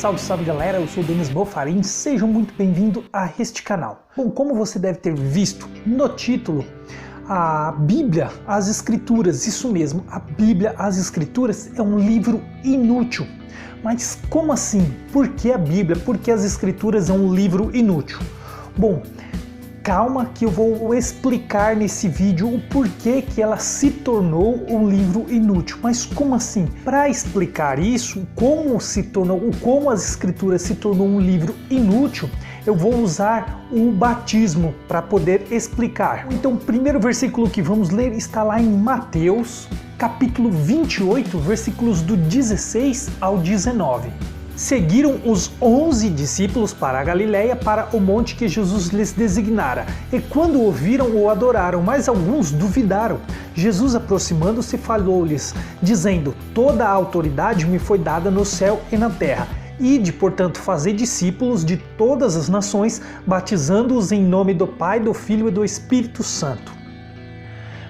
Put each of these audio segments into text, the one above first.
Salve, salve galera, eu sou o Denis Bofarin, sejam muito bem-vindos a este canal. Bom, como você deve ter visto no título, a Bíblia, as Escrituras, isso mesmo, a Bíblia, as Escrituras é um livro inútil. Mas como assim? Por que a Bíblia? Por que as Escrituras é um livro inútil? Bom, calma que eu vou explicar nesse vídeo o porquê que ela se tornou um livro inútil. Mas como assim? Para explicar isso, como as Escrituras se tornou um livro inútil, eu vou usar o batismo para poder explicar. Então, o primeiro versículo que vamos ler está lá em Mateus, capítulo 28, versículos do 16 ao 19. Seguiram os 11 discípulos para a Galiléia, para o monte que Jesus lhes designara. E quando o viram, o adoraram, mas alguns duvidaram. Jesus, aproximando-se, falou-lhes, dizendo: Toda a autoridade me foi dada no céu e na terra. Ide, portanto, fazer discípulos de todas as nações, batizando-os em nome do Pai, do Filho e do Espírito Santo.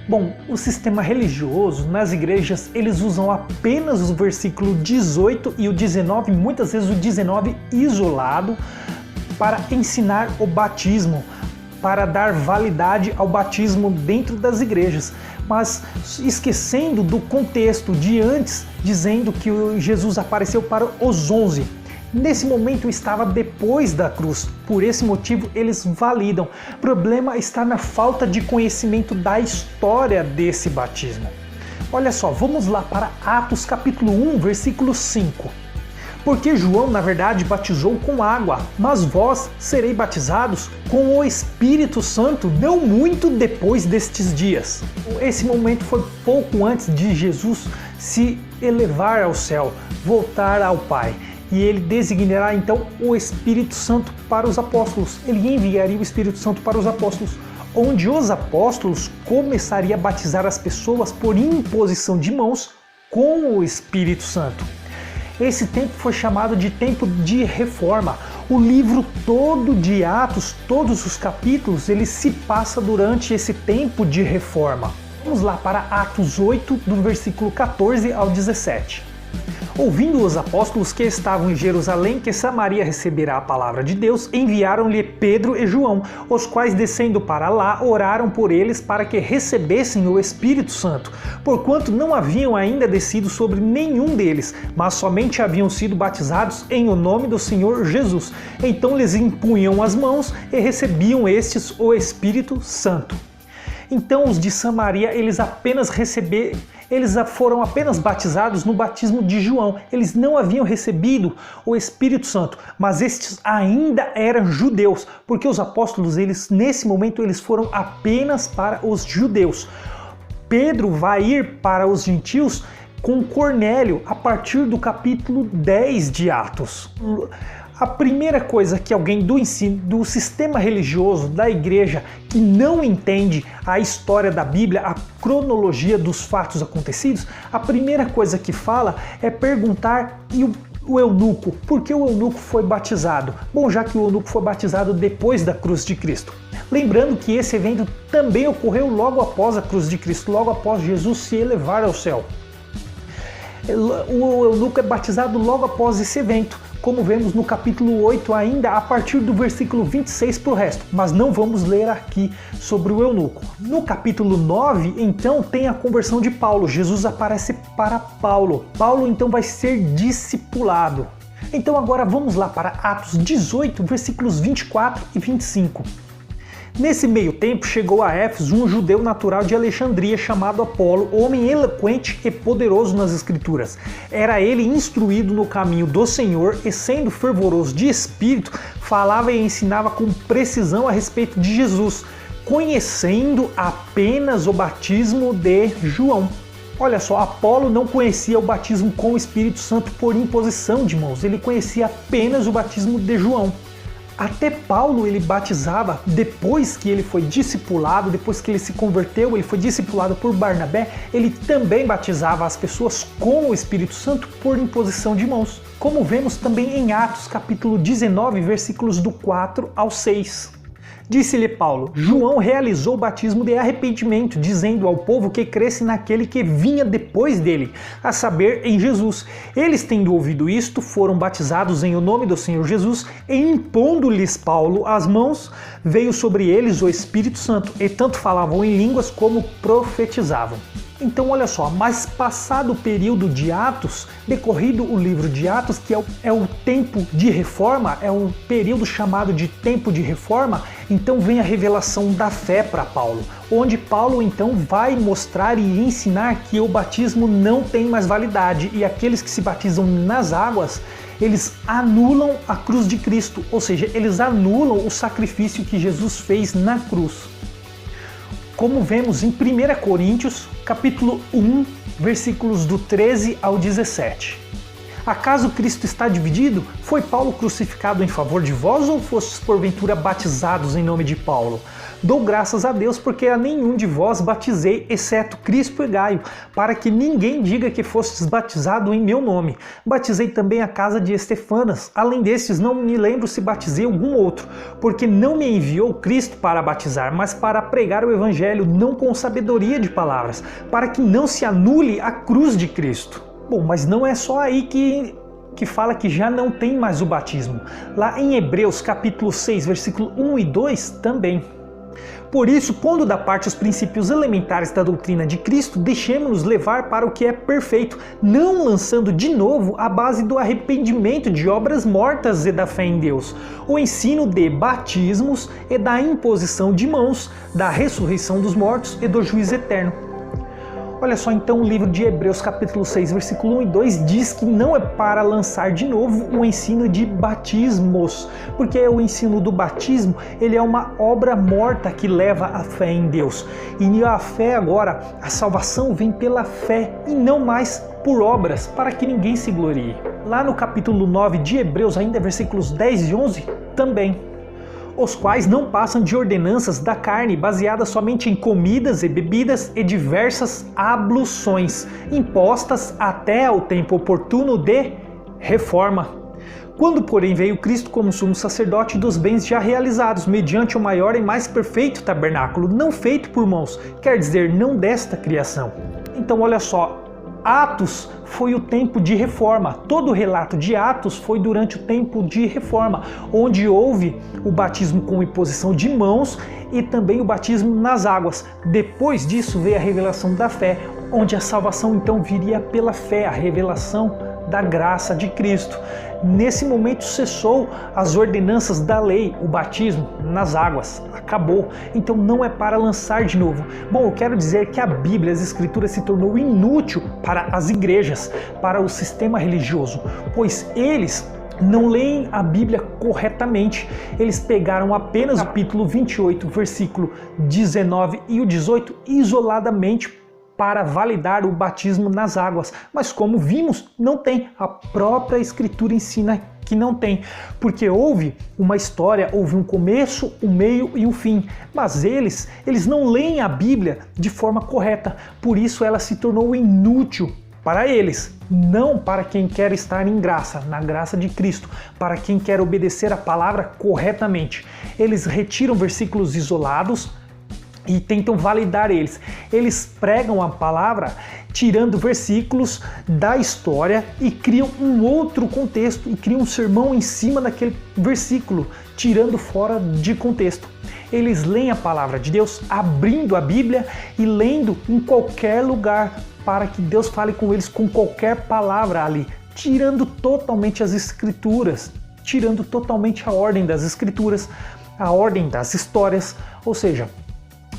Bom, o sistema religioso, nas igrejas, eles usam apenas o versículo 18 e o 19, muitas vezes o 19 isolado, para ensinar o batismo, para dar validade ao batismo dentro das igrejas, mas esquecendo do contexto de antes, dizendo que Jesus apareceu para os 11. Nesse momento estava depois da cruz, por esse motivo eles validam. O problema está na falta de conhecimento da história desse batismo. Olha só, vamos lá para Atos capítulo 1, versículo 5. Porque João, na verdade, batizou com água, mas vós sereis batizados com o Espírito Santo, não muito depois destes dias. Esse momento foi pouco antes de Jesus se elevar ao céu, voltar ao Pai. E ele designará então o Espírito Santo para os apóstolos. Ele enviaria o Espírito Santo para os apóstolos, onde os apóstolos começariam a batizar as pessoas por imposição de mãos com o Espírito Santo. Esse tempo foi chamado de tempo de reforma. O livro todo de Atos, todos os capítulos, ele se passa durante esse tempo de reforma. Vamos lá para Atos 8, do versículo 14 ao 17. Ouvindo os apóstolos que estavam em Jerusalém que Samaria receberá a palavra de Deus, enviaram-lhe Pedro e João, os quais, descendo para lá, oraram por eles para que recebessem o Espírito Santo, porquanto não haviam ainda descido sobre nenhum deles, mas somente haviam sido batizados em o nome do Senhor Jesus. Então lhes impunham as mãos e recebiam estes o Espírito Santo. Então os de Samaria, eles foram apenas batizados no batismo de João. Eles não haviam recebido o Espírito Santo, mas estes ainda eram judeus, porque os apóstolos, nesse momento, eles foram apenas para os judeus. Pedro vai ir para os gentios com Cornélio a partir do capítulo 10 de Atos. A primeira coisa que alguém do ensino, do sistema religioso, da igreja, que não entende a história da Bíblia, a cronologia dos fatos acontecidos, a primeira coisa que fala é perguntar o eunuco, por que o eunuco foi batizado? Bom, já que o eunuco foi batizado depois da cruz de Cristo. Lembrando que esse evento também ocorreu logo após a cruz de Cristo, logo após Jesus se elevar ao céu. O eunuco é batizado logo após esse evento, como vemos no capítulo 8 ainda, a partir do versículo 26 para o resto, mas não vamos ler aqui sobre o eunuco. No capítulo 9, então, tem a conversão de Paulo. Jesus aparece para Paulo. Paulo, então, vai ser discipulado. Então, agora vamos lá para Atos 18, versículos 24 e 25. Nesse meio tempo chegou a Éfeso um judeu natural de Alexandria chamado Apolo, homem eloquente e poderoso nas Escrituras. Era ele instruído no caminho do Senhor e, sendo fervoroso de espírito, falava e ensinava com precisão a respeito de Jesus, conhecendo apenas o batismo de João. Olha só, Apolo não conhecia o batismo com o Espírito Santo por imposição de mãos, ele conhecia apenas o batismo de João. Até Paulo ele batizava depois que ele foi discipulado, depois que ele se converteu, ele foi discipulado por Barnabé, ele também batizava as pessoas com o Espírito Santo por imposição de mãos. Como vemos também em Atos capítulo 19, versículos do 4 ao 6. Disse-lhe Paulo: João realizou o batismo de arrependimento, dizendo ao povo que cresce naquele que vinha depois dele, a saber, em Jesus. Eles, tendo ouvido isto, foram batizados em o nome do Senhor Jesus, e impondo-lhes Paulo as mãos, veio sobre eles o Espírito Santo, e tanto falavam em línguas como profetizavam. Então olha só, mas passado o período de Atos, decorrido o livro de Atos, que é o tempo de reforma, é o período chamado de tempo de reforma, então vem a revelação da fé para Paulo, onde Paulo então vai mostrar e ensinar que o batismo não tem mais validade e aqueles que se batizam nas águas, eles anulam a cruz de Cristo, ou seja, eles anulam o sacrifício que Jesus fez na cruz. Como vemos em 1 Coríntios, capítulo 1, versículos do 13 ao 17. Acaso Cristo está dividido? Foi Paulo crucificado em favor de vós ou fostes porventura batizados em nome de Paulo? Dou graças a Deus porque a nenhum de vós batizei, exceto Crispo e Gaio, para que ninguém diga que fostes batizado em meu nome. Batizei também a casa de Estefanas. Além destes, não me lembro se batizei algum outro, porque não me enviou Cristo para batizar, mas para pregar o evangelho, não com sabedoria de palavras, para que não se anule a cruz de Cristo. Bom, mas não é só aí que fala que já não tem mais o batismo. Lá em Hebreus capítulo 6, versículo 1 e 2 também. Por isso, pondo da parte os princípios elementares da doutrina de Cristo, deixemos-nos levar para o que é perfeito, não lançando de novo a base do arrependimento de obras mortas e da fé em Deus, o ensino de batismos e da imposição de mãos, da ressurreição dos mortos e do juízo eterno. Olha só, então o livro de Hebreus capítulo 6, versículo 1 e 2 diz que não é para lançar de novo o ensino de batismos, porque o ensino do batismo ele é uma obra morta que leva à fé em Deus. E a fé agora, a salvação vem pela fé e não mais por obras, para que ninguém se glorie. Lá no capítulo 9 de Hebreus, ainda versículos 10 e 11, também. Os quais não passam de ordenanças da carne, baseadas somente em comidas e bebidas e diversas abluções, impostas até o tempo oportuno de reforma. Quando, porém, veio Cristo como sumo sacerdote dos bens já realizados, mediante o maior e mais perfeito tabernáculo, não feito por mãos, quer dizer, não desta criação. Então, olha só, Atos foi o tempo de reforma. Todo o relato de Atos foi durante o tempo de reforma, onde houve o batismo com imposição de mãos e também o batismo nas águas. Depois disso veio a revelação da fé, onde a salvação então viria pela fé, a revelação da graça de Cristo. Nesse momento cessou as ordenanças da lei, o batismo nas águas, acabou. Então não é para lançar de novo. Bom, eu quero dizer que a Bíblia, as Escrituras se tornou inútil para as igrejas, para o sistema religioso, pois eles não leem a Bíblia corretamente. Eles pegaram apenas o capítulo 28, versículo 19 e o 18 isoladamente para validar o batismo nas águas. Mas como vimos, não tem. A própria Escritura ensina que não tem. Porque houve uma história, houve um começo, um meio e um fim. Mas eles não leem a Bíblia de forma correta. Por isso ela se tornou inútil para eles. Não para quem quer estar em graça, na graça de Cristo. Para quem quer obedecer a palavra corretamente. Eles retiram versículos isolados e tentam validar eles. Eles pregam a palavra tirando versículos da história e criam um outro contexto e criam um sermão em cima daquele versículo, tirando fora de contexto. Eles leem a palavra de Deus, abrindo a Bíblia e lendo em qualquer lugar para que Deus fale com eles com qualquer palavra ali, tirando totalmente as Escrituras, tirando totalmente a ordem das Escrituras, a ordem das histórias, ou seja,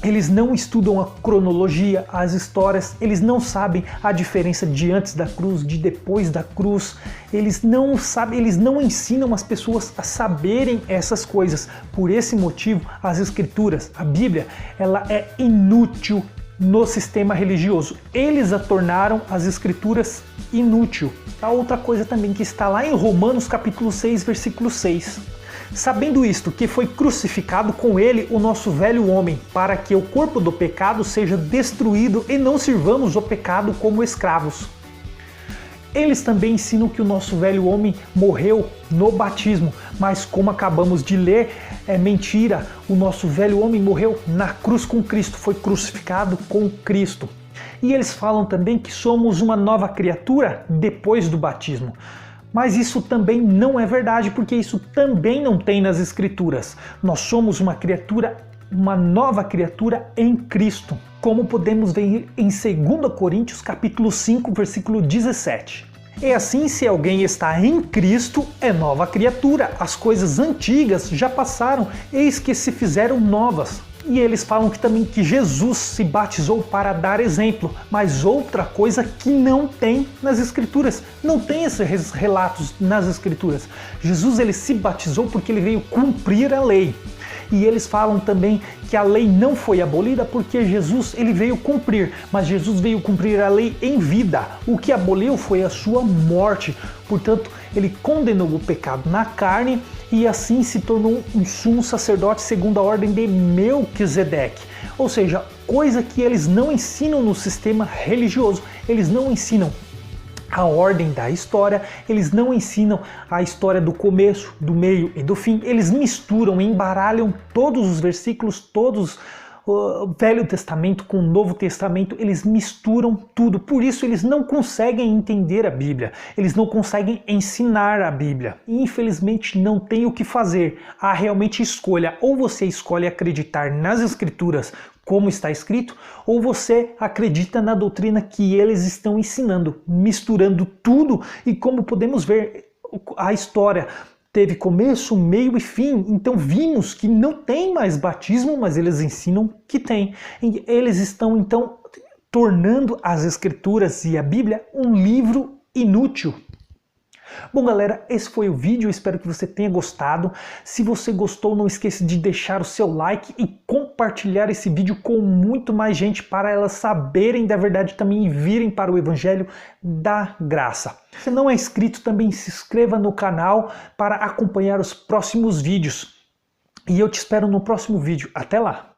eles não estudam a cronologia, as histórias, eles não sabem a diferença de antes da cruz, de depois da cruz, eles não sabem, eles não ensinam as pessoas a saberem essas coisas. Por esse motivo, as Escrituras, a Bíblia, ela é inútil no sistema religioso. Eles a tornaram as Escrituras inútil. A outra coisa também que está lá em Romanos capítulo 6, versículo 6. Sabendo isto, que foi crucificado com ele o nosso velho homem, para que o corpo do pecado seja destruído e não sirvamos o pecado como escravos. Eles também ensinam que o nosso velho homem morreu no batismo, mas como acabamos de ler, é mentira. O nosso velho homem morreu na cruz com Cristo, foi crucificado com Cristo. E eles falam também que somos uma nova criatura depois do batismo. Mas isso também não é verdade, porque isso também não tem nas Escrituras. Nós somos uma nova criatura em Cristo, como podemos ver em 2 Coríntios capítulo 5, versículo 17. E assim, se alguém está em Cristo, é nova criatura. As coisas antigas já passaram, eis que se fizeram novas. E eles falam que também que Jesus se batizou para dar exemplo, mas outra coisa que não tem nas Escrituras, não tem esses relatos nas Escrituras. Jesus ele se batizou porque ele veio cumprir a lei. E eles falam também que a lei não foi abolida porque Jesus ele veio cumprir, mas Jesus veio cumprir a lei em vida. O que aboliu foi a sua morte. Portanto, ele condenou o pecado na carne e assim se tornou um sumo sacerdote segundo a ordem de Melquisedeque. Ou seja, coisa que eles não ensinam no sistema religioso. Eles não ensinam a ordem da história, eles não ensinam a história do começo, do meio e do fim, eles misturam, embaralham todos os versículos, todos o Velho Testamento com o Novo Testamento, eles misturam tudo, por isso eles não conseguem entender a Bíblia, eles não conseguem ensinar a Bíblia. Infelizmente não tem o que fazer, há realmente escolha, ou você escolhe acreditar nas Escrituras como está escrito, ou você acredita na doutrina que eles estão ensinando, misturando tudo, e como podemos ver, a história teve começo, meio e fim, então vimos que não tem mais batismo, mas eles ensinam que tem. E eles estão então tornando as Escrituras e a Bíblia um livro inútil. Bom galera, esse foi o vídeo, espero que você tenha gostado. Se você gostou, não esqueça de deixar o seu like e compartilhar esse vídeo com muito mais gente para elas saberem da verdade também e virem para o Evangelho da Graça. Se não é inscrito, também se inscreva no canal para acompanhar os próximos vídeos. E eu te espero no próximo vídeo. Até lá!